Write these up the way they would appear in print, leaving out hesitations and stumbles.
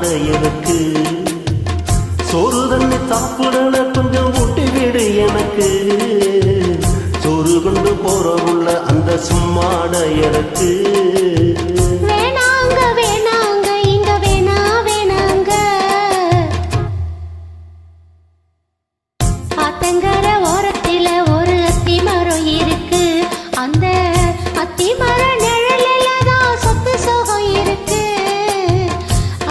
சும்மாட எனக்கு சோறு தண்ணி சாப்பிடல கொஞ்சம் ஊட்டி விடு எனக்கு சோறு கொண்டு போற உள்ள அந்த சும்மாட எனக்கு வேணாங்க வேணாங்க இங்க வேணா வேணாங்க ஆத்தங்கர ஓரத்தில ஒரு அத்தி மரம் இருக்கு அந்த அத்தி மர நிழலில தான் சொத்து சோகம் இருக்கு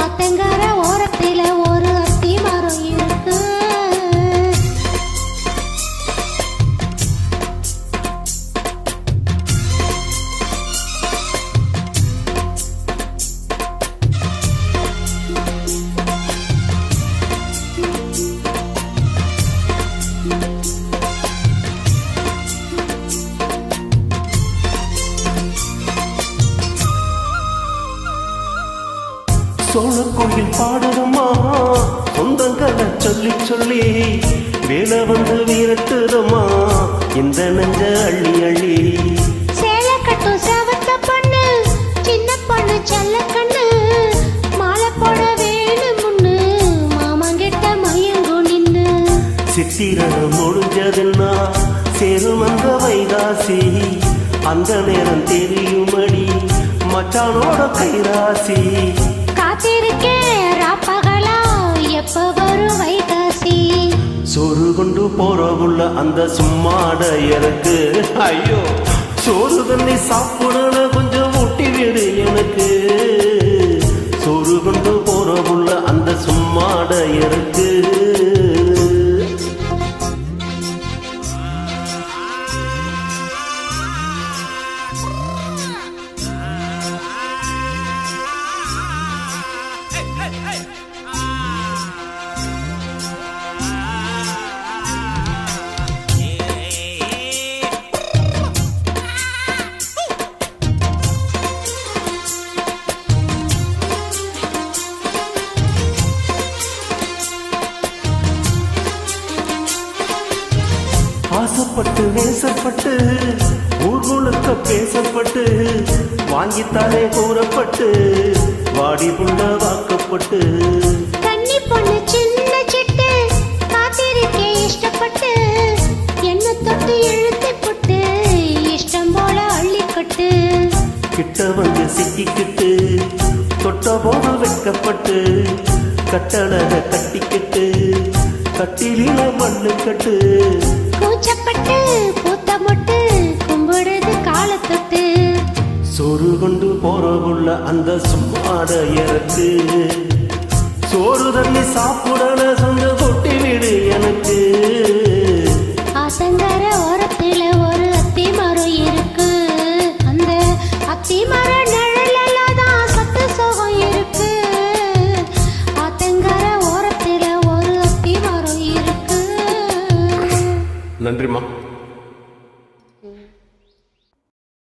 ஆத்தங்கர ஓரத்தில ஒரு அத்தி மரம் இருக்கு சோழக்கோயில் பாடுறமா சொந்தங்களை சொல்லி சொல்லி வேலை வந்து வீரட்டுறமா இந்த நெஞ்ச அள்ளி அள்ளி சேலை கட்டும் செவத்த பொண்ணு சின்ன பொண்ணு செல்ல கண்ணு மாலை போட வேணும் முன்னு மாமங்கிட்ட மயங்கு நின்னு சித்திரம் முடிஞ்சதுன்னா சேரும் அந்த வைகாசி அந்த நேரம் தெரியுமடி மச்சானோட கைராசி காத்திருக்கேன் ராப்பகலா எப்ப வரும் வைகாசி சோறு கொண்டு போறவுள்ள அந்த சும்மாட எனக்கு ஐயோ சோறு தண்ணி சாப்பிடல கொஞ்சம் ஊட்டி விடு எனக்கு சோறு கொண்டு போறவுள்ள அந்த சும்மாட எனக்கு ஆசைப்பட்டு நேசப்பட்டு ஊர்வலுக்க பேசப்பட்டு வாங்கித்தானே கூறப்பட்டு வாடி புள்ள வாக்கப்பட்டு கன்னி பொண்ணு சின்ன சிட்டு காத்திருக்கே இஷ்டப்பட்டு என்ன தொட்டு இழுத்து போட்டு இஷ்டம் போல அள்ளிக்கட்டு கிட்ட வந்து சிக்கிக்கிட்டு தொட்ட போது வெட்கப்பட்டு கட்டழக கட்டிக்கிட்டு கட்டிலில மண்ணு கட்டு கூச்சப்பட்டு பூத்த மொட்டு கும்பிடுது காலத்தொட்டு சோறு கொண்டு போறவுள்ள அந்த சும்மாட எனக்கு சோறு தண்ணி சாப்பிடல சொந்த கொட்டி விடு எனக்கு ஆத்தங்கர ஓரத்துல ஒரு அத்தி மரம் இருக்கு அந்த அத்தி மர நிழல்ல தான் சத்து சோகம் இருக்கு ஆத்தங்கர ஓரத்துல ஒரு அத்தி மரம் இருக்கு நன்றிம்மா.